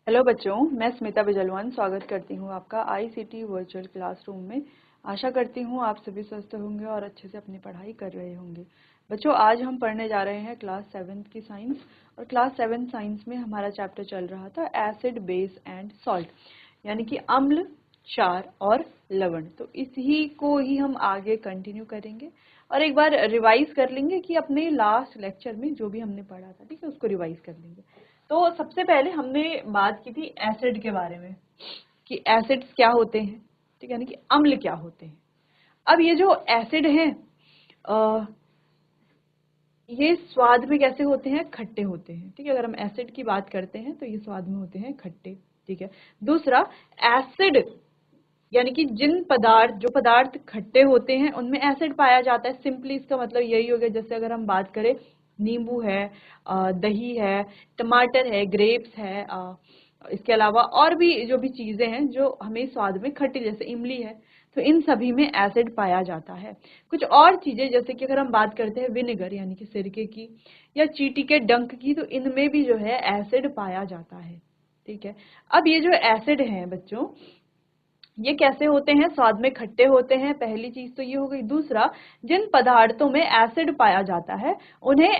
Hello बच्चों, मैं स्मिता बिजलवान स्वागत करती हूँ आपका आईसीटी वर्चुअल क्लासरूम में। आशा करती हूँ आप सभी स्वस्थ होंगे और अच्छे से अपनी पढ़ाई कर रहे होंगे। बच्चों, आज हम पढ़ने जा रहे हैं क्लास 7 की साइंस। और क्लास 7 साइंस में हमारा चैप्टर चल रहा था एसिड, बेस एंड सॉल्ट, यानी कि अम्ल, क्षार और लवण। तो इसी को ही हम आगे कंटिन्यू करेंगे और एक बार रिवाइज कर लेंगे कि अपने लास्ट लेक्चर में जो भी हमने पढ़ा था, ठीक है, उसको रिवाइज कर लेंगे। तो सबसे पहले हमने बात की थी एसिड के बारे में कि एसिड्स क्या होते हैं, ठीक है, यानी कि अम्ल क्या होते हैं। अब ये जो एसिड हैं ये स्वाद में कैसे होते हैं? खट्टे होते हैं, ठीक है। अगर हम एसिड की बात करते हैं तो ये स्वाद में होते हैं खट्टे, ठीक है। दूसरा, एसिड यानी कि जो पदार्थ खट्टे होते हैं उनमें एसिड पाया जाता है। सिंपली इसका मतलब यही हो गया, जैसे अगर हम बात करें नींबू है, दही है, टमाटर है, ग्रेप्स है, इसके अलावा और भी जो भी चीजें हैं जो हमें स्वाद में खट्टी, जैसे इमली है, तो इन सभी में एसिड पाया जाता है। कुछ और चीजें जैसे कि अगर हम बात करते हैं विनेगर यानी कि सिरके की या चींटी के डंक की, तो इनमें भी जो है एसिड पाया जाता है, ठीक है। अब ये जो एसिड हैं बच्चों, ये कैसे होते हैं? स्वाद में खट्टे होते हैं, पहली चीज तो ये हो गई। दूसरा, जिन पदार्थों में एसिड पाया जाता है उन्हें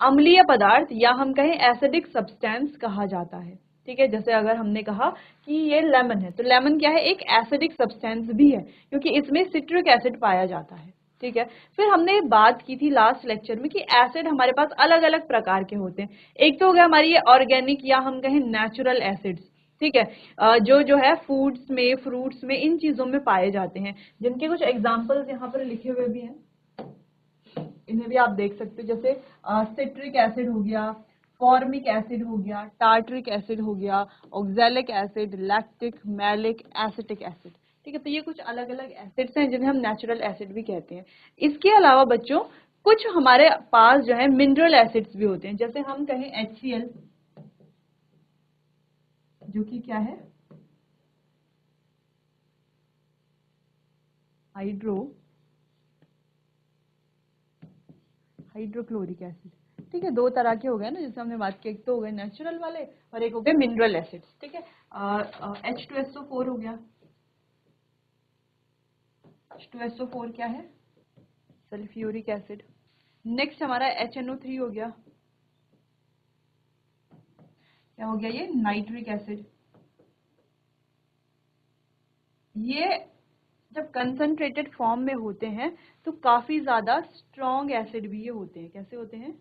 अम्लीय पदार्थ या हम कहें एसिडिक सब्सटेंस कहा जाता है, ठीक है। जैसे अगर हमने कहा कि ये लेमन है, तो लेमन क्या है? एक एसिडिक सब्सटेंस भी है क्योंकि इसमें सिट्रिक एसिड पाया जाता है, ठीक है। फिर हमने बात की थी लास्ट लेक्चर में कि एसिड हमारे पास अलग अलग प्रकार के होते हैं। एक तो हो गया हमारी ये ऑर्गेनिक या हम कहें नेचुरल एसिड्स, ठीक है, जो है फूड्स में, फ्रूट्स में, इन चीजों में पाए जाते हैं, जिनके कुछ एग्जांपल्स यहाँ पर लिखे हुए भी हैं, इन्हें भी आप देख सकते हो। जैसे सिट्रिक एसिड हो गया, फॉर्मिक एसिड हो गया, टार्टरिक एसिड हो गया, oxalic acid, lactic, malic, acetic acid, ठीक है। तो ये कुछ अलग अलग एसिड्स हैं जिन्हें हम नेचुरल एसिड भी कहते हैं। इसके अलावा बच्चों कुछ हमारे पास जो है मिनरल एसिड्स भी होते हैं, जैसे हम कहें HCl, जो कि क्या है? हाइड्रोक्लोरिक एसिड, ठीक है। दो तरह के हो गए ना, जैसे हमने बात की, एक तो हो गए नेचुरल वाले और एक हो गए मिनरल एसिड्स, ठीक है। H2SO4 हो गया। H2SO4 क्या है? Sulphuric acid. नेक्स्ट हमारा HNO3 हो गया। क्या हो गया ये? Nitric acid. ये जब कंसंट्रेटेड फॉर्म में होते हैं तो काफी ज्यादा स्ट्रॉन्ग एसिड भी ये होते हैं। कैसे होते हैं?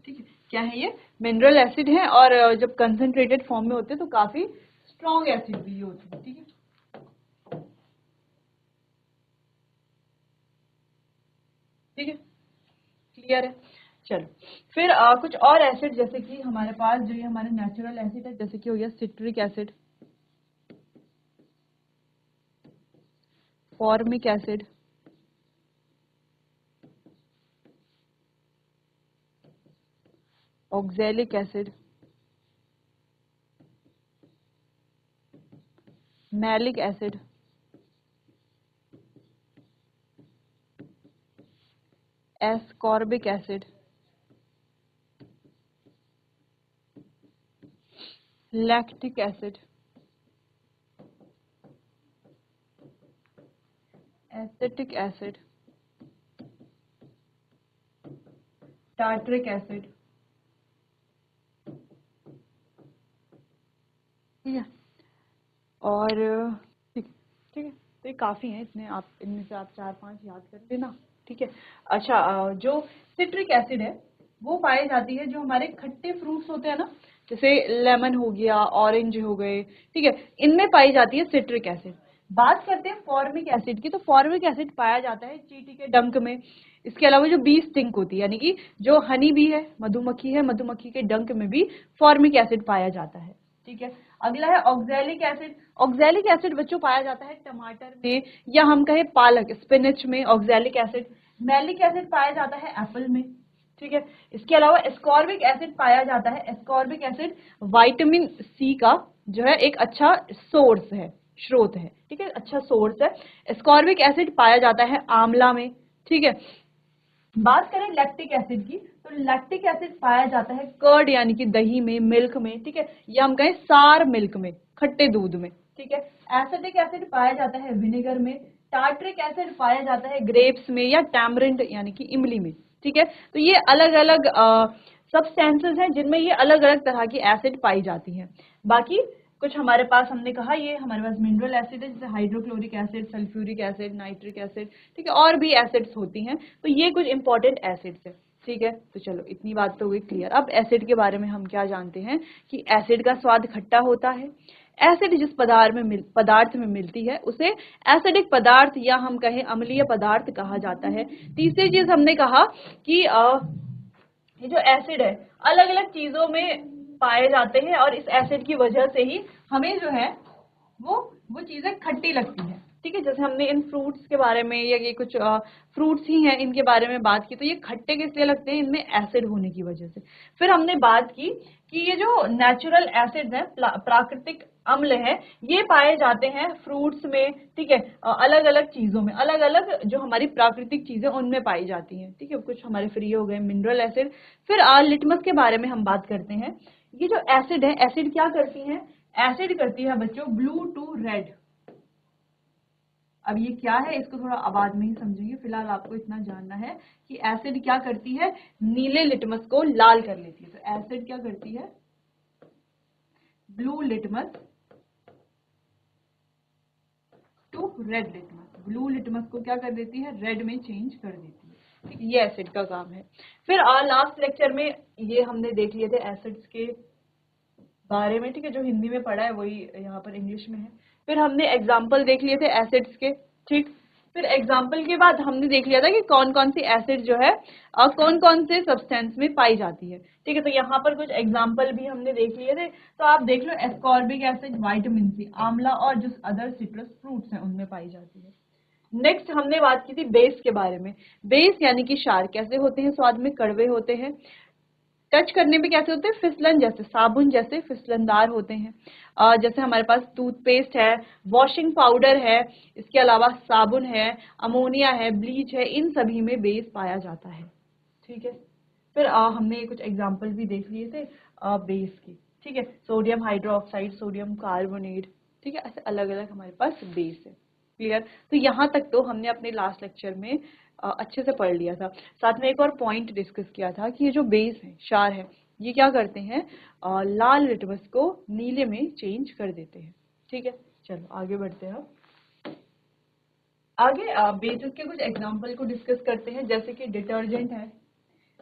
ठीक है, क्या है ये? मिनरल एसिड है और जब कंसंट्रेटेड फॉर्म में होते हैं तो काफी स्ट्रॉन्ग एसिड भी ये होते हैं, ठीक है। ठीक है, क्लियर है। चलो, फिर कुछ और एसिड, जैसे कि हमारे पास जो ये हमारे नेचुरल एसिड है, जैसे कि हो गया citric acid, formic acid, oxalic acid, malic acid, ascorbic acid, lactic acid, acetic acid, tartaric acid, ठीक है। और ठीक ठीक है, तो ये काफी है, इतने आप इनमें से आप 4-5 याद कर लेना, ठीक है। अच्छा, जो सिट्रिक एसिड है वो पाई जाती है जो हमारे खट्टे फ्रूट्स होते हैं ना, जैसे लेमन हो गया, ऑरेंज हो गए, ठीक है, इनमें पाई जाती है सिट्रिक एसिड। बात करते हैं फॉर्मिक एसिड की, तो फॉर्मिक एसिड पाया जाता है चींटी के डंक में। इसके अलावा जो बी स्टिंग होती है, यानी कि जो हनी बी है, मधुमक्खी है, मधुमक्खी के डंक में भी फॉर्मिक एसिड पाया जाता है, ठीक है। अगला है ऑक्सैलिक एसिड। ऑक्सैलिक एसिड बच्चों पाया जाता है टमाटर में या हम कहें पालक, स्पिनच में ऑक्सैलिक एसिड। मैलिक एसिड पाया जाता है एप्पल में, ठीक है। इसके अलावा एस्कॉर्बिक एसिड पाया जाता है। एस्कॉर्बिक एसिड विटामिन सी का जो है एक अच्छा सोर्स है, स्रोत है, ठीक है, अच्छा सोर्स है। एस्कॉर्बिक एसिड पाया जाता है आंवला में, ठीक है। बात करें लैक्टिक एसिड की, तो लैक्टिक एसिड पाया जाता है कर्ड यानी कि दही में, मिल्क में, ठीक है, या हम कहें सार मिल्क में, खट्टे दूध में, ठीक है। एसिटिक एसिड पाया जाता है विनेगर में, टार्ट्रिक एसिड पाया जाता है ग्रेप्स में या टैमरिंड यानी कि इमली में, ठीक है। तो ये अलग अलग सब्सटेंसेस हैं जिनमें ये अलग अलग तरह की एसिड पाई जाती हैं। बाकी कुछ हमारे पास, हमने कहा ये हमारे पास मिनरल एसिड है, जैसे hydrochloric acid, sulphuric acid, nitric acid, ठीक है, और भी एसिड्स होती हैं। तो ये कुछ इंपॉर्टेंट एसिड्स है, ठीक है। तो चलो इतनी बात तो हुई क्लियर। अब एसिड के बारे में हम क्या जानते हैं कि एसिड का स्वाद खट्टा होता है। एसिड जिस पदार्थ में मिलती है उसे एसिडिक पदार्थ या हम कहें अम्लीय पदार्थ कहा जाता है। तीसरी चीज हमने कहा कि ये जो एसिड है अलग अलग चीजों में पाए जाते हैं और इस एसिड की वजह से ही हमें जो है वो चीजें खट्टी लगती है, ठीक है। जैसे हमने इन फ्रूट्स के बारे में या ये कुछ फ्रूट्स ही हैं इनके बारे में बात की, तो ये खट्टे किस लिए लगते हैं, इनमें एसिड होने की वजह से। फिर हमने बात की कि ये जो नेचुरल एसिड्स हैं, प्राकृतिक अम्ल है, ये पाए जाते हैं फ्रूट्स में, ठीक है, अलग अलग चीजों में, अलग अलग जो हमारी प्राकृतिक चीजें उनमें पाई जाती हैं, ठीक है। कुछ हमारे फ्री हो गए मिनरल एसिड। फिर लिटमस के बारे में हम बात करते हैं। ये जो एसिड है, एसिड क्या करती है, एसिड करती है बच्चों ब्लू टू रेड। अब ये क्या है इसको थोड़ा आवाज में ही समझेंगे, फिलहाल आपको इतना जानना है कि एसिड क्या करती है, नीले लिटमस को लाल कर लेती है। तो एसिड क्या करती है, blue litmus to red litmus, blue litmus को क्या कर देती है, रेड में चेंज कर देती है, ठीक है। ये एसिड का काम है। फिर लास्ट लेक्चर में ये हमने देख लिए थे एसिड्स के बारे में, ठीक है, जो हिंदी में पढ़ा है वही यहाँ पर इंग्लिश में है। फिर हमने एग्जाम्पल देख लिए थे एसिड्स के, ठीक। फिर एग्जाम्पल के बाद हमने देख लिया था कि कौन कौन सी एसिड जो है और कौन कौन से सब्सटेंस में पाई जाती है, ठीक है। तो यहाँ पर कुछ एग्जाम्पल भी हमने देख लिए थे, तो आप देख लो, एस्कॉर्बिक एसिड विटामिन सी, आंवला और जो अदर सिट्रस फ्रूट्स हैं उनमें पाई जाती है। नेक्स्ट हमने बात की थी बेस के बारे में। बेस यानी कि क्षार कैसे होते हैं, स्वाद में कड़वे होते हैं, टच करने पे कैसे होते हैं, फिसलन जैसे, साबुन जैसे फिसलनदार होते हैं। जैसे हमारे पास टूथपेस्ट है, वॉशिंग पाउडर है, इसके अलावा साबुन है, अमोनिया है, ब्लीच है, इन सभी में बेस पाया जाता है, ठीक है। फिर हमने कुछ एग्जाम्पल भी देख लिए थे बेस की, ठीक है, सोडियम हाइड्रोक्साइड, सोडियम कार्बोनेट, ठीक है, ऐसे अलग अलग हमारे पास बेस है। क्लियर। तो यहाँ तक तो हमने अपने लास्ट लेक्चर में अच्छे से पढ़ लिया था। साथ में एक और पॉइंट डिस्कस किया था कि ये जो बेस है, क्षार है, ये क्या करते हैं, लाल लिटमस को नीले में चेंज कर देते हैं, ठीक है। चलो आगे बढ़ते हैं। आगे बेसिस के कुछ एग्जांपल को डिस्कस करते हैं, जैसे कि डिटर्जेंट है,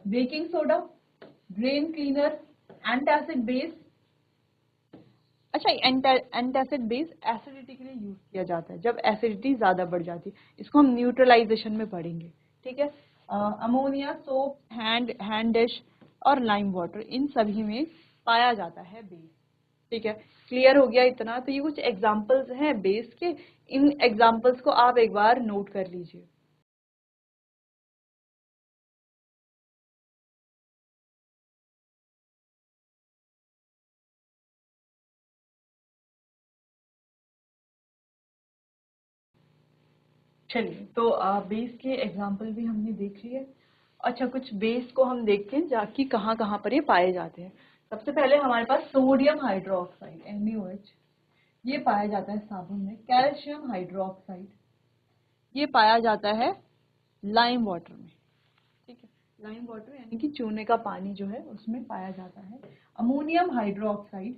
baking soda, drain cleaner, antacid base. अच्छा, एंटासिड बेस एसिडिटी के लिए यूज किया जाता है, जब एसिडिटी ज्यादा बढ़ जाती है, इसको हम न्यूट्रलाइजेशन में पढ़ेंगे, ठीक है। अमोनिया, सोप, हैंड डिश और लाइम वाटर, इन सभी में पाया जाता है बेस, ठीक है। क्लियर हो गया इतना। तो ये कुछ एग्जांपल्स हैं बेस के, इन एग्जांपल्स को आप एक बार नोट कर लीजिए। चलिए, तो बेस के एग्जाम्पल भी हमने देख लिए। अच्छा, कुछ बेस को हम देखते हैं जाकि कहाँ कहाँ पर ये पाए जाते हैं। सबसे पहले हमारे पास सोडियम हाइड्रोक्साइड NaOH, ये पाया जाता है साबुन में। कैल्शियम हाइड्रोक्साइड, ये पाया जाता है लाइम वाटर में, ठीक है। लाइम वाटर यानी कि चूने का पानी जो है उसमें पाया जाता है। अमोनियम हाइड्रोक्साइड,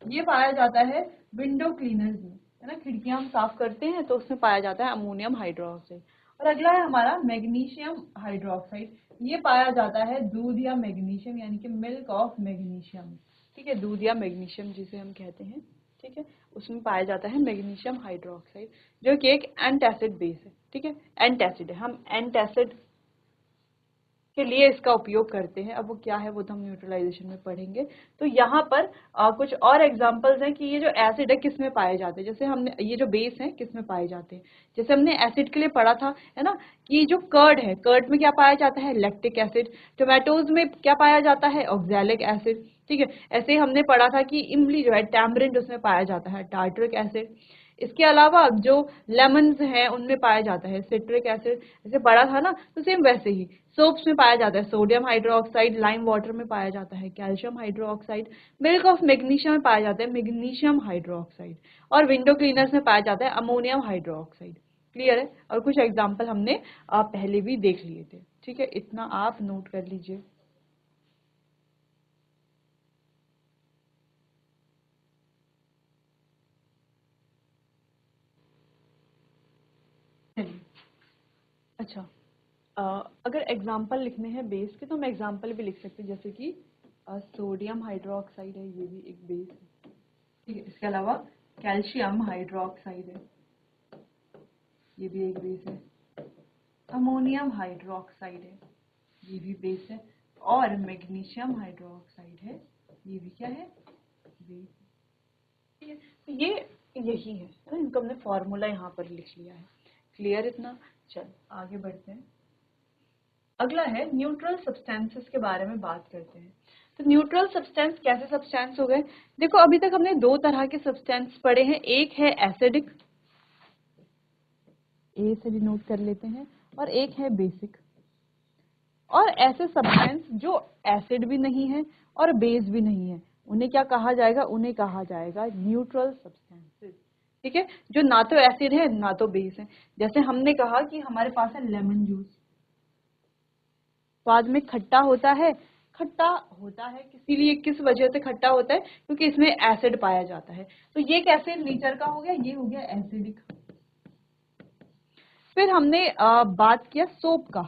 ये पाया जाता है विंडो क्लीनर्स में, है ना, खिड़कियां हम साफ करते हैं तो उसमें पाया जाता है अमोनियम हाइड्रोक्साइड। और अगला है हमारा मैग्नीशियम हाइड्रोक्साइड, ये पाया जाता है दूध या मैग्नीशियम यानी कि मिल्क ऑफ मैग्नीशियम, ठीक है, दूध या मैग्नीशियम जिसे हम कहते हैं, ठीक है, उसमें पाया जाता है मैग्नीशियम हाइड्रोक्साइड, जो कि एक एंटासिड बेस है, ठीक है, एंटासिड है, हम एंटासिड के लिए इसका उपयोग करते हैं। अब वो क्या है वो तो हम न्यूट्रलाइजेशन में पढ़ेंगे। तो यहाँ पर कुछ और एग्जांपल्स हैं कि ये जो एसिड है किस में पाए जाते हैं। जैसे हमने ये जो बेस है किस में पाए जाते हैं, जैसे हमने एसिड के लिए पढ़ा था, है ना, कि जो कर्ड है, कर्ड में क्या पाया जाता है, लैक्टिक एसिड। टोमेटोज में क्या पाया जाता है, ऑक्सैलिक एसिड। ठीक है, ऐसे ही हमने पढ़ा था कि इमली जो है, टैमरिंड, उसमें पाया जाता है टार्टरिक एसिड। इसके अलावा जो लेमन्स हैं उनमें पाया जाता है सिट्रिक एसिड, जैसे पढ़ा था ना। तो सेम वैसे ही सोप्स में पाया जाता है सोडियम हाइड्रोक्साइड, लाइम वाटर में पाया जाता है calcium hydroxide, milk of magnesium में पाया जाता है मैग्नीशियम हाइड्रोक्साइड, और विंडो क्लीनर्स में पाया जाता है अमोनियम हाइड्रोक्साइड। क्लियर है? और कुछ एग्जाम्पल हमने पहले भी देख लिए थे। ठीक है, इतना आप नोट कर लीजिए। चलिए, अच्छा, अगर एग्जाम्पल लिखने हैं बेस के तो हम एग्जाम्पल भी लिख सकते हैं, जैसे कि सोडियम हाइड्रोक्साइड है, ये भी एक बेस है। ठीक है, इसके अलावा कैल्शियम हाइड्रोक्साइड है, ये भी एक बेस है। अमोनियम हाइड्रोक्साइड है, ये भी बेस है। और मैग्नीशियम हाइड्रोक्साइड है, ये भी क्या है, बेस। ठीक है, तो ये यही है ना, इनका हमने फॉर्मूला यहाँ पर लिख लिया है। क्लियर इतना? चल आगे बढ़ते हैं। अगला है न्यूट्रल सब्सटेंसेस के बारे में बात करते हैं। तो न्यूट्रल सब्सटेंस कैसे सब्सटेंस हो गए? देखो, अभी तक हमने दो तरह के सब्सटेंस पढ़े हैं, एक है एसिडिक, ए से डिनोट कर लेते हैं, और एक है बेसिक। और ऐसे सब्सटेंस जो एसिड भी नहीं है और बेस भी नहीं है, उन्हें क्या कहा जाएगा? उन्हें कहा जाएगा न्यूट्रल सब्सटेंसेस। ठीक है, जो ना तो एसिड है ना तो बेस है। जैसे हमने कहा कि हमारे पास है लेमन जूस, स्वाद में खट्टा होता है। खट्टा होता है किसी लिए, किस वजह से खट्टा होता है? क्योंकि इसमें एसिड पाया जाता है। तो ये कैसे नेचर का हो गया? ये हो गया एसिडिक। फिर हमने बात किया सोप का,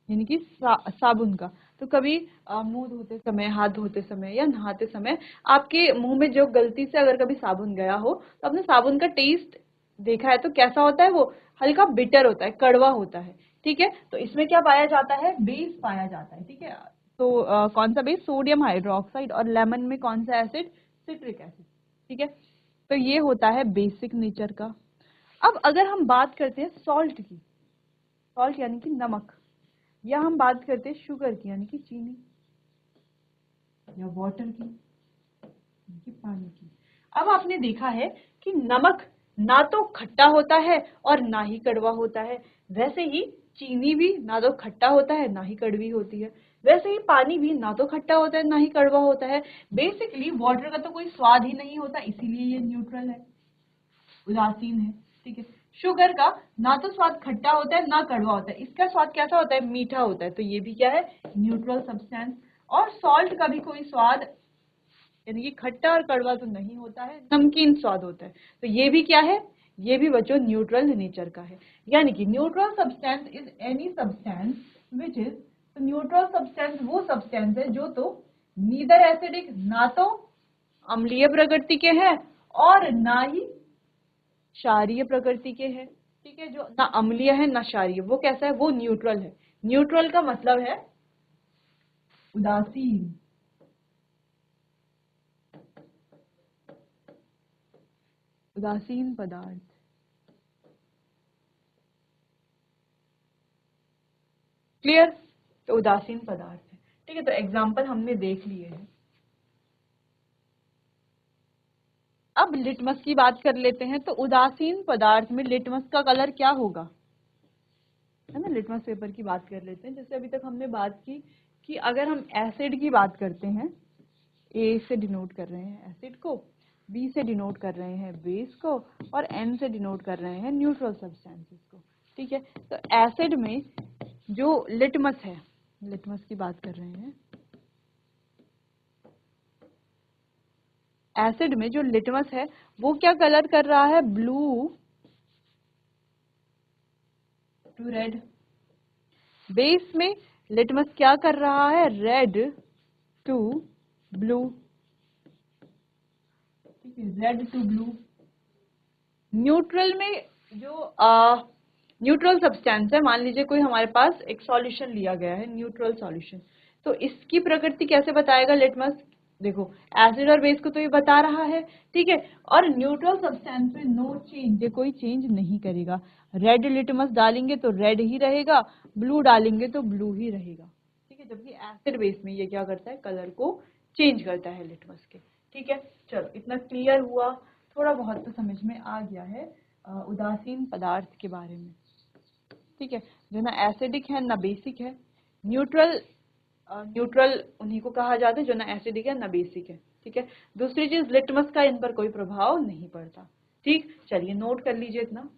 यानी कि साबुन का। तो कभी मुंह धोते समय, हाथ धोते समय या नहाते समय आपके मुंह में जो गलती से अगर कभी साबुन गया हो, तो आपने साबुन का टेस्ट देखा है तो कैसा होता है? वो हल्का बिटर होता है, कड़वा होता है। ठीक है, तो इसमें क्या पाया जाता है? बेस पाया जाता है। ठीक है, तो कौन सा बेस? Sodium hydroxide. और लेमन में कौन सा एसिड? Citric acid. ठीक है, तो ये होता है बेसिक नेचर का। अब अगर हम बात करते हैं सॉल्ट की, सॉल्ट यानी कि नमक, या हम बात करते हैं शुगर की यानी कि चीनी, या वाटर की यानी कि पानी की। अब आपने देखा है कि नमक ना तो खट्टा होता है और ना ही कड़वा होता है, वैसे ही चीनी भी ना तो खट्टा होता है ना ही कड़वी होती है, वैसे ही पानी भी ना तो खट्टा होता है ना ही कड़वा होता है। बेसिकली वाटर का तो कोई स्वाद ही नहीं होता, इसीलिए ये न्यूट्रल है, उदासीन है। ठीक है, शुगर का ना तो स्वाद खट्टा होता है ना कड़वा होता है, इसका स्वाद कैसा होता है? मीठा होता है। तो ये भी क्या है? Neutral substance. और सॉल्ट का भी कोई स्वाद, यानी कि खट्टा और कड़वा तो नहीं होता है, नमकीन स्वाद होता है। तो ये भी क्या है? ये भी बच्चों न्यूट्रल नेचर का है। यानी कि neutral substance is any substance which is, तो न्यूट्रल सब्सटेंस वो सब्सटेंस है जो तो नीदर एसिडिक, ना तो अम्लीय प्रकृति के हैं और ना ही क्षारीय प्रकृति के हैं। ठीक है, जो ना अम्लीय है ना क्षारीय, वो कैसा है? वो न्यूट्रल है। न्यूट्रल का मतलब है उदासीन। उदासीन पदार्थ। क्लियर? तो उदासीन पदार्थ है। ठीक है, तो एग्जाम्पल हमने देख लिए हैं। अब लिटमस की बात कर लेते हैं। तो उदासीन पदार्थ में लिटमस का कलर क्या होगा? है ना, लिटमस पेपर की बात कर लेते हैं। जैसे अभी तक हमने बात की कि अगर हम एसिड की बात करते हैं, ए से डिनोट कर रहे हैं एसिड को, बी से डिनोट कर रहे हैं बेस को, और एन से डिनोट कर रहे हैं न्यूट्रल सब्सटेंसेस को। ठीक है, तो एसिड में जो लिटमस है, लिटमस की बात कर रहे हैं, एसिड में जो लिटमस है वो क्या कलर कर रहा है? Blue to red. बेस में लिटमस क्या कर रहा है? Red to blue. ठीक है, रेड टू ब्लू। न्यूट्रल में जो न्यूट्रल सब्सटेंस है, मान लीजिए कोई हमारे पास एक सॉल्यूशन लिया गया है, न्यूट्रल सॉल्यूशन, तो इसकी प्रकृति कैसे बताएगा लिटमस? देखो एसिड और बेस को तो ये बता रहा है, ठीक है, और न्यूट्रल सब्सटेंस में नो चेंज, ये कोई चेंज नहीं करेगा। रेड लिटमस डालेंगे तो रेड ही रहेगा, ब्लू डालेंगे तो ब्लू ही रहेगा, ठीक है, जबकि एसिड बेस में ये क्या करता है, कलर को चेंज करता है लिटमस के, ठीक है। चलो इतना क्लियर हुआ, थोड़ा बहुत तो समझ में आ गया है उदासीन पदार्थ के बारे में, ठीक है, जो ना एसिडिक है ना बेसिक है। न्यूट्रल न्यूट्रल उन्हीं को कहा जाता है जो ना एसिडिक है ना बेसिक है, ठीक है। दूसरी चीज लिटमस का इन पर कोई प्रभाव नहीं पड़ता, ठीक। चलिए नोट कर लीजिए इतना।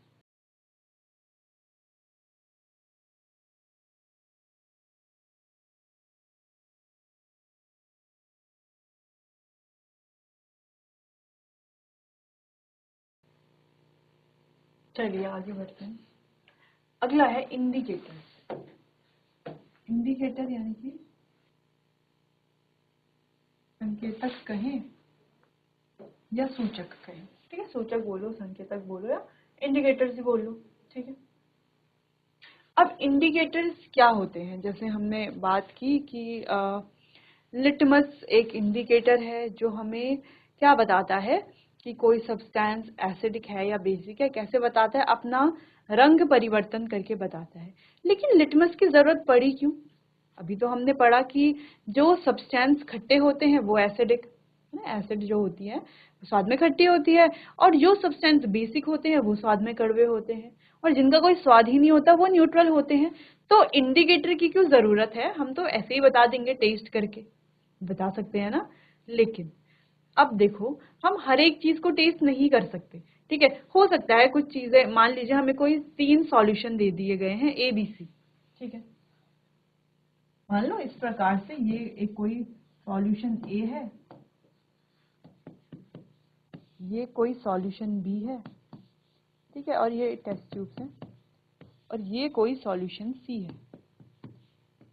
चलिए आगे बढ़ते हैं। अगला है इंडिकेटर। इंडिकेटर यानी कि संकेतक कहें या सूचक कहें, ठीक है, सूचक बोलो, संकेतक बोलो या इंडिकेटर्स ही बोलो, ठीक है। अब इंडिकेटर्स क्या होते हैं, जैसे हमने बात की कि लिटमस एक इंडिकेटर है जो हमें क्या बताता है कि कोई सब्सटेंस एसिडिक है या बेसिक है, कैसे बताता है, अपना रंग परिवर्तन करके बताता है। लेकिन लिटमस की जरूरत पड़ी क्यों? अभी तो हमने पढ़ा कि जो सब्सटेंस खट्टे होते हैं वो एसिडिक, एसिड जो होती है वो स्वाद में खट्टी होती है, और जो सब्सटेंस बेसिक होते हैं वो स्वाद में कड़वे होते हैं, और जिनका कोई स्वाद ही नहीं होता वो न्यूट्रल होते हैं। तो इंडिकेटर की क्यों जरूरत है? हम तो ऐसे ही बता देंगे, टेस्ट करके बता सकते हैं ना। लेकिन अब देखो, हम हर एक चीज को टेस्ट नहीं कर सकते, ठीक है। हो सकता है कुछ चीजें, मान लीजिए हमें कोई 3 सॉल्यूशन दे दिए गए हैं ए बी सी, ठीक है, मान लो इस प्रकार से ये एक कोई सॉल्यूशन ए है, ये कोई सॉल्यूशन बी है, ठीक है, और ये टेस्ट ट्यूब्स हैं, और ये कोई सॉल्यूशन सी है।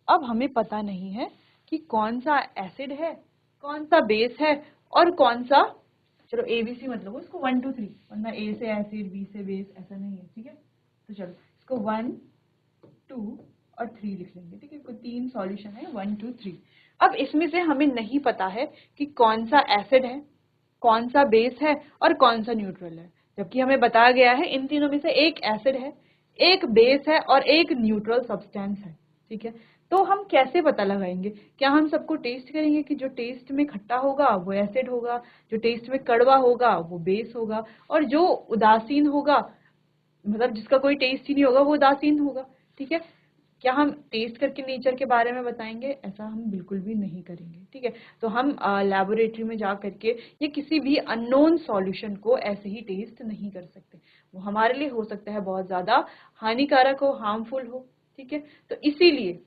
अब हमें पता नहीं है कि कौन सा एसिड है, कौन सा बेस है, और कौन सा, चलो एबीसी मतलब उसको 1 2 3, वरना ए से एसिड बी से बेस ऐसा नहीं है, ठीक है। तो चलो इसको 1 2 और 3 लिख लेंगे, ठीक है, कोई 3 सॉल्यूशन है 1 2 3। अब इसमें से हमें नहीं पता है कि कौन सा एसिड है, कौन सा बेस है और कौन सा न्यूट्रल है, जबकि हमें बताया गया है इन तीनों में से एक एसिड है, एक बेस है और एक न्यूट्रल सब्सटेंस है, ठीक है। तो हम कैसे पता लगाएंगे? क्या हम सबको टेस्ट करेंगे कि जो टेस्ट में खट्टा होगा वो एसिड होगा, जो टेस्ट में कड़वा होगा वो बेस होगा, और जो उदासीन होगा, मतलब जिसका कोई टेस्ट ही नहीं होगा, वो उदासीन होगा, ठीक है। क्या हम टेस्ट करके नेचर के बारे में बताएंगे? ऐसा हम बिल्कुल भी नहीं करेंगे, ठीक है। तो हम लैबोरेटरी में जा करके ये किसी भी अननोन सॉल्यूशन को ऐसे ही टेस्ट नहीं कर सकते, वो हमारे लिए हो सकता है बहुत ज्यादा हानिकारक हो, हार्मफुल हो, ठीक है। तो इसीलिए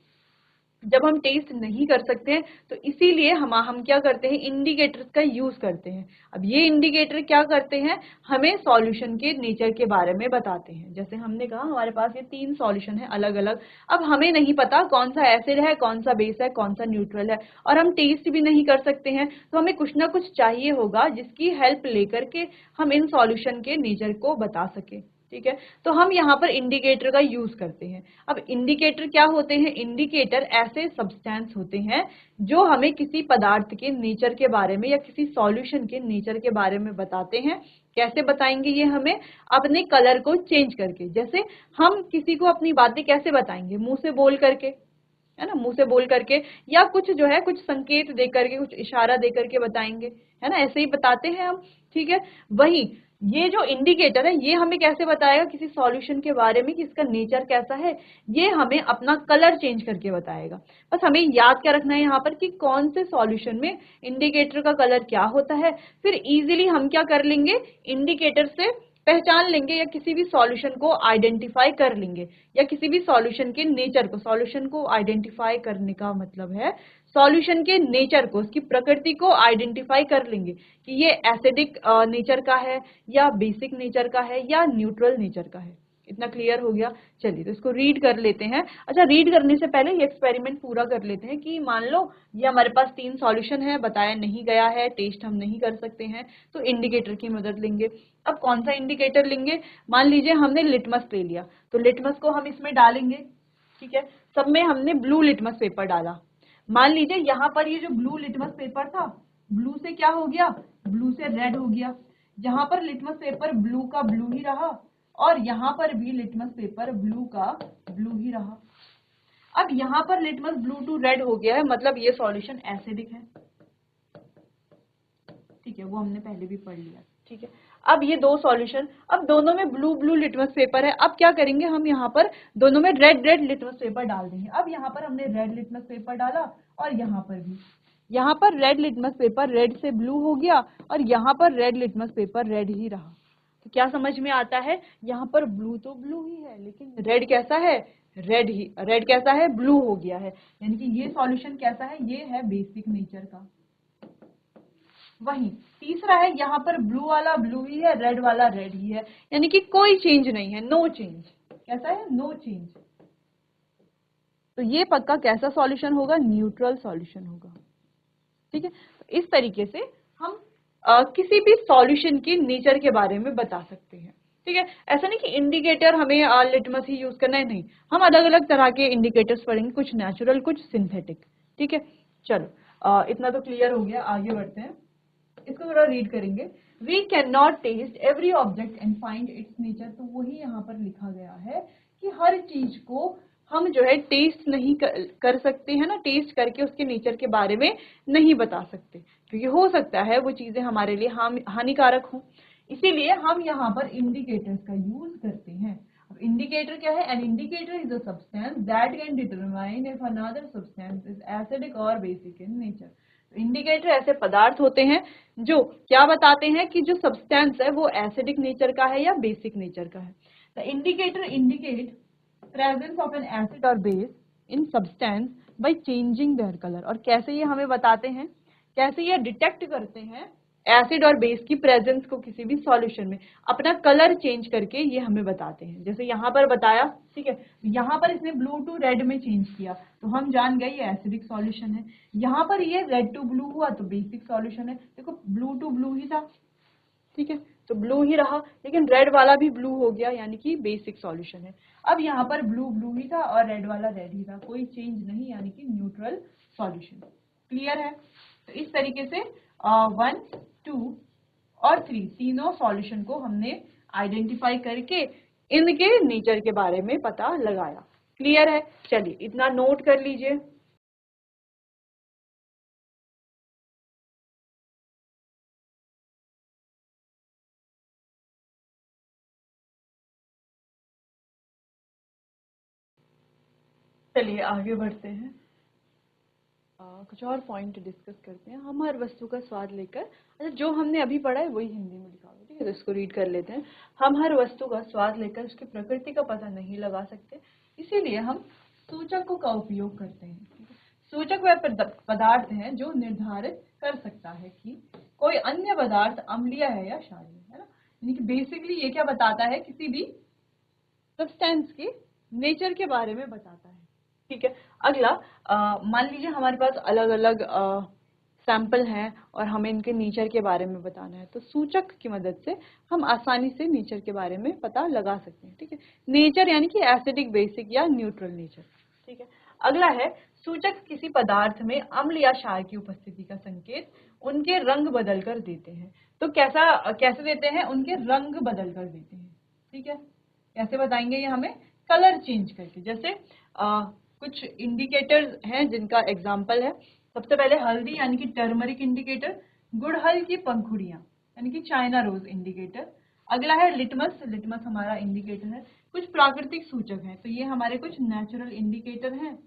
जब हम टेस्ट नहीं कर सकते हैं तो इसीलिए हम क्या करते हैं, इंडिकेटर्स का यूज करते हैं। अब ये इंडिकेटर क्या करते हैं, हमें सॉल्यूशन के नेचर के बारे में बताते हैं। जैसे हमने कहा हमारे पास ये 3 सॉल्यूशन है अलग अलग, अब हमें नहीं पता कौन सा एसिड है, कौन सा बेस है, कौन सा न्यूट्रल है, और हम टेस्ट भी नहीं कर सकते हैं, तो हमें कुछ ना कुछ चाहिए होगा जिसकी हेल्प लेकर के हम इन सॉल्यूशन के नेचर को बता सके, ठीक है। तो हम यहाँ पर इंडिकेटर का यूज करते हैं। अब इंडिकेटर क्या होते हैं? इंडिकेटर ऐसे सब्सटेंस होते हैं जो हमें किसी पदार्थ के नेचर के बारे में या किसी सॉल्यूशन के नेचर के बारे में बताते हैं। कैसे बताएंगे ये हमें? अपने कलर को चेंज करके। जैसे हम किसी को अपनी बातें कैसे बताएंगे? मुंह से बोल करके, है ना, मुंह से बोल करके, या कुछ जो है कुछ संकेत दे करके, कुछ इशारा दे करके बताएंगे, है ना, ऐसे ही बताते हैं हम, ठीक है। वही ये जो इंडिकेटर है ये हमें कैसे बताएगा किसी सॉल्यूशन के बारे में कि इसका नेचर कैसा है? ये हमें अपना कलर चेंज करके बताएगा। बस हमें याद क्या रखना है यहाँ पर कि कौन से सॉल्यूशन में इंडिकेटर का कलर क्या होता है, फिर इजीली हम क्या कर लेंगे, इंडिकेटर से पहचान लेंगे या किसी भी सॉल्यूशन को आइडेंटिफाई कर लेंगे, या किसी भी सॉल्यूशन के नेचर को, सॉल्यूशन को आइडेंटिफाई करने का मतलब है सॉल्यूशन के नेचर को, उसकी प्रकृति को आइडेंटिफाई कर लेंगे कि ये एसिडिक नेचर का है या बेसिक नेचर का है या न्यूट्रल नेचर का है। इतना क्लियर हो गया। चलिए तो इसको रीड कर लेते हैं। अच्छा, रीड करने से पहले ये एक्सपेरिमेंट पूरा कर लेते हैं कि मान लो ये हमारे पास 3 सॉल्यूशन है, बताया नहीं गया है, टेस्ट हम नहीं कर सकते हैं, तो इंडिकेटर की मदद लेंगे। अब कौन सा इंडिकेटर लेंगे? मान लीजिए हमने लिटमस ले लिया, तो लिटमस को हम इसमें डालेंगे, ठीक है। सब में हमने ब्लू लिटमस पेपर डाला। मान लीजिए यहाँ पर ये जो ब्लू लिटमस पेपर था, ब्लू से क्या हो गया? ब्लू से रेड हो गया। यहाँ पर लिटमस पेपर ब्लू का ब्लू ही रहा और यहाँ पर भी लिटमस पेपर ब्लू का ब्लू ही रहा। अब यहाँ पर लिटमस ब्लू टू रेड हो गया है, मतलब ये सॉल्यूशन एसिडिक है, ठीक है, वो हमने पहले भी पढ़ लिया, ठीक है। अब ये 2 सॉल्यूशन, अब दोनों में ब्लू ब्लू लिटमस पेपर है। अब क्या करेंगे हम? यहाँ पर दोनों में रेड रेड लिटमस पेपर डाल देंगे। अब यहाँ पर हमने रेड लिटमस पेपर डाला और यहाँ पर भी, यहाँ पर रेड लिटमस पेपर रेड से ब्लू हो गया और यहाँ पर रेड लिटमस पेपर रेड ही रहा। तो क्या समझ में आता है? यहाँ पर ब्लू तो ब्लू ही है, लेकिन रेड कैसा है? रेड ही, रेड कैसा है? ब्लू हो गया है। यानी कि ये सॉल्यूशन कैसा है? ये है बेसिक नेचर का। वही तीसरा है, यहाँ पर ब्लू वाला ब्लू ही है, रेड वाला रेड ही है, यानी कि कोई चेंज नहीं है, नो चेंज। कैसा है? No change. तो ये पक्का कैसा सॉल्यूशन होगा? न्यूट्रल सॉल्यूशन होगा, ठीक है। तो इस तरीके से हम किसी भी सॉल्यूशन की नेचर के बारे में बता सकते हैं, ठीक है। ऐसा नहीं कि इंडिकेटर हमें लिटमस ही यूज करना है, नहीं, हम अलग अलग तरह के इंडिकेटर्स पढ़ेंगे, कुछ नेचुरल कुछ सिंथेटिक, ठीक है। चलो इतना तो क्लियर हो गया, आगे बढ़ते हैं। इसको थोड़ा रीड करेंगे। We can not test every object and find its nature. तो वही यहाँ पर लिखा गया है कि हर चीज को हम जो है टेस्ट नहीं कर सकते हैं ना, टेस्ट करके उसके नेचर के बारे में नहीं बता सकते, क्योंकि हो सकता है वो चीजें हमारे लिए हानिकारक हो। इसीलिए हम यहाँ पर इंडिकेटर्स का यूज करते हैं। अब इंडिकेटर क्या है? An indicator is a substance that can determine if another substance is acidic और बेसिक इन नेचर। इंडिकेटर ऐसे पदार्थ होते हैं जो क्या बताते हैं कि जो सब्सटेंस है वो एसिडिक नेचर का है या बेसिक नेचर का है। The indicator indicate presence of an acid और base in substance by changing their colour. और कैसे ये हमें बताते हैं, कैसे ये डिटेक्ट करते हैं एसिड और बेस की प्रेजेंस को किसी भी सॉल्यूशन में, अपना कलर चेंज करके ये हमें बताते हैं। जैसे यहाँ पर बताया, ठीक है, यहाँ पर इसने ब्लू टू रेड में चेंज किया तो हम जान गए ये एसिडिक सॉल्यूशन है। यहाँ पर ये रेड टू ब्लू हुआ तो बेसिक सॉल्यूशन है। देखो ब्लू टू ब्लू ही था, ठीक है, तो ब्लू ही रहा, लेकिन रेड वाला भी ब्लू हो गया, यानी कि बेसिक सॉल्यूशन है। अब यहाँ पर ब्लू ब्लू ही था और रेड वाला रेड ही था, कोई चेंज नहीं, यानी कि न्यूट्रल सॉल्यूशन। क्लियर है? तो इस तरीके से 1, 2 और 3 तीनों सॉल्यूशन को हमने आइडेंटिफाई करके इनके नेचर के बारे में पता लगाया। क्लियर है? चलिए इतना नोट कर लीजिए। चलिए आगे बढ़ते हैं। कुछ और पॉइंट डिस्कस करते हैं। हम हर वस्तु का स्वाद लेकर, अच्छा जो हमने अभी पढ़ा है वही हिंदी में लिखा हुआ है, ठीक है, तो इसको रीड कर लेते हैं। हम हर वस्तु का स्वाद लेकर उसकी प्रकृति का पता नहीं लगा सकते, इसीलिए हम सूचकों का उपयोग करते हैं। सूचक वह पदार्थ है जो निर्धारित कर सकता है कि कोई अन्य पदार्थ अम्लीय है या क्षारीय, है ना। यानी कि बेसिकली ये क्या बताता है? किसी भी सब्सटेंस के नेचर के बारे में बताता है, ठीक है। अगला, मान लीजिए हमारे पास अलग अलग सैंपल हैं और हमें इनके नेचर के बारे में बताना है, तो सूचक की मदद से हम आसानी से नेचर के बारे में पता लगा सकते हैं, ठीक है। नेचर यानी कि एसिडिक, बेसिक या न्यूट्रल नेचर, ठीक है। अगला है, सूचक किसी पदार्थ में अम्ल या क्षार की उपस्थिति का संकेत उनके रंग बदल कर देते हैं। तो कैसे देते हैं? उनके रंग बदल कर देते हैं, ठीक है। कैसे बताएंगे ये हमें? कलर चेंज करके। जैसे कुछ इंडिकेटर्स हैं जिनका एग्जाम्पल है। सबसे पहले हल्दी यानी कि टर्मरिक इंडिकेटर, गुड़हल की पंखुड़ियां यानी कि चाइना रोज इंडिकेटर। अगला है लिटमस, लिटमस हमारा इंडिकेटर है। कुछ प्राकृतिक सूचक हैं, तो ये हमारे कुछ नेचुरल इंडिकेटर हैं।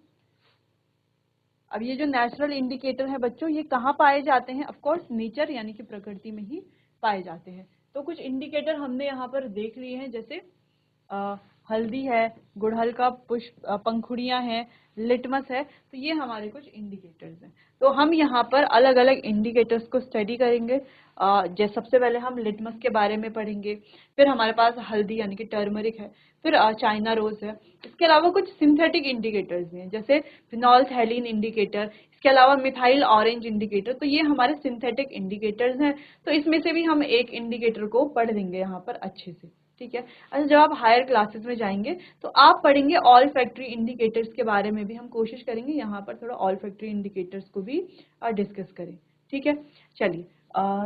अब ये जो नेचुरल इंडिकेटर है बच्चों, ये कहाँ पाए जाते हैं? ऑफ कोर्स नेचर यानी कि प्रकृति में ही पाए जाते हैं। तो कुछ इंडिकेटर हमने यहाँ पर देख लिए हैं, जैसे हल्दी है, गुड़हल का पुष्प, पंखुड़ियां हैं, लिटमस है। तो ये हमारे कुछ इंडिकेटर्स हैं। तो हम यहाँ पर अलग अलग इंडिकेटर्स को स्टडी करेंगे। जैसे सबसे पहले हम लिटमस के बारे में पढ़ेंगे, फिर हमारे पास हल्दी यानी कि टर्मरिक है, फिर चाइना रोज है। इसके अलावा कुछ सिंथेटिक इंडिकेटर्स भी हैं, जैसे फिनोल्फथैलीन इंडिकेटर, इसके अलावा मिथाइल ऑरेंज इंडिकेटर। तो ये हमारे सिंथेटिक इंडिकेटर्स हैं। तो इसमें से भी हम एक इंडिकेटर को पढ़ लेंगे यहाँ पर अच्छे से, ठीक है। अच्छा, जब आप हायर क्लासेस में जाएंगे तो आप पढ़ेंगे ऑल फैक्ट्री इंडिकेटर्स के बारे में भी। हम कोशिश करेंगे यहाँ पर थोड़ा ऑल फैक्ट्री इंडिकेटर्स को भी डिस्कस करें, ठीक है। चलिए,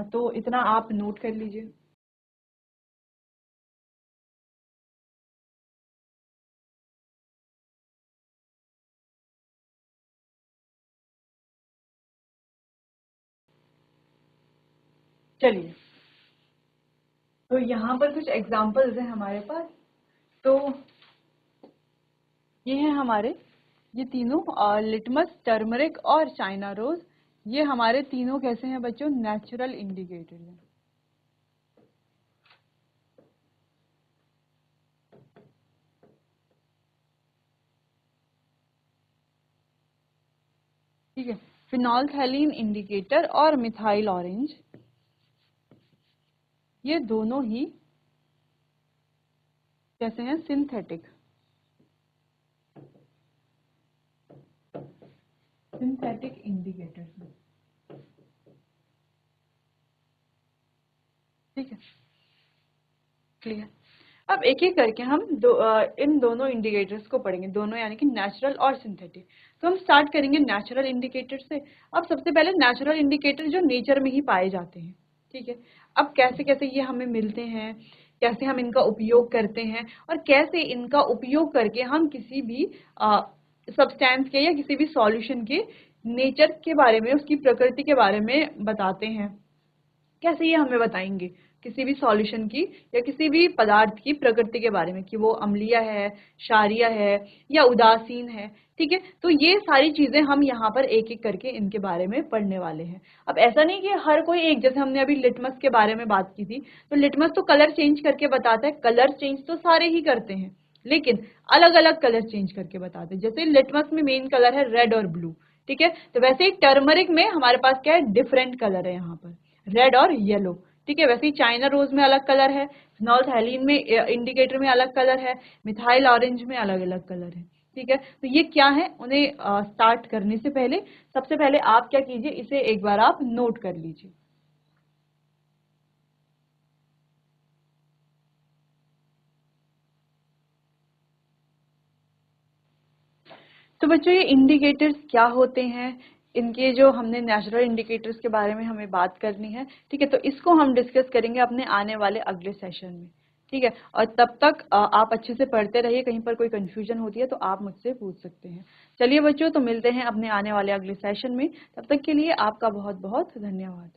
तो इतना आप नोट कर लीजिए। चलिए, तो यहाँ पर कुछ एग्जाम्पल्स हैं हमारे पास। तो ये हैं हमारे, ये तीनों लिटमस, टर्मरिक और चाइना रोज, ये हमारे तीनों कैसे हैं बच्चों, नेचुरल इंडिकेटर हैं। ठीक है, फिनोल्फथैलीन इंडिकेटर और मिथाइल ऑरेंज, ये दोनों ही कैसे हैं, सिंथेटिक इंडिकेटर्स हैं। ठीक है, क्लियर। अब एक एक करके हम इन दोनों इंडिकेटर्स को पढ़ेंगे, दोनों यानी कि नेचुरल और सिंथेटिक। तो हम स्टार्ट करेंगे नेचुरल इंडिकेटर से। अब सबसे पहले नेचुरल इंडिकेटर जो नेचर में ही पाए जाते हैं, ठीक है। अब कैसे कैसे ये हमें मिलते हैं, कैसे हम इनका उपयोग करते हैं, और कैसे इनका उपयोग करके हम किसी भी सब्सटेंस के या किसी भी सॉल्यूशन के नेचर के बारे में, उसकी प्रकृति के बारे में बताते हैं। कैसे ये हमें बताएंगे किसी भी सॉल्यूशन की या किसी भी पदार्थ की प्रकृति के बारे में, कि वो अम्लीय है, क्षारीय है या उदासीन है, ठीक है। तो ये सारी चीजें हम यहाँ पर एक एक करके इनके बारे में पढ़ने वाले हैं। अब ऐसा नहीं कि हर कोई एक, जैसे हमने अभी लिटमस के बारे में बात की थी, तो लिटमस तो कलर चेंज करके बताता है, कलर चेंज तो सारे ही करते हैं, लेकिन अलग अलग कलर चेंज करके बताते हैं। जैसे लिटमस में मेन कलर है रेड और ब्लू, ठीक है। तो वैसे ही टर्मरिक में हमारे पास क्या है, डिफरेंट कलर है यहाँ पर, रेड और येलो, ठीक है। वैसे ही चाइना रोज में अलग कलर है, फिनोल्फथैलीन में इंडिकेटर में अलग कलर है, मिथाइल ऑरेंज में अलग अलग कलर है, ठीक है। तो ये क्या है, उन्हें स्टार्ट करने से पहले सबसे पहले आप क्या कीजिए, इसे एक बार आप नोट कर लीजिए। तो बच्चों, ये इंडिकेटर्स क्या होते हैं, इनके जो हमने नेचुरल इंडिकेटर्स के बारे में हमें बात करनी है, ठीक है। तो इसको हम डिस्कस करेंगे अपने आने वाले अगले सेशन में, ठीक है। और तब तक आप अच्छे से पढ़ते रहिए, कहीं पर कोई कंफ्यूजन होती है तो आप मुझसे पूछ सकते हैं। चलिए बच्चों, तो मिलते हैं अपने आने वाले अगले सेशन में, तब तक के लिए आपका बहुत बहुत धन्यवाद।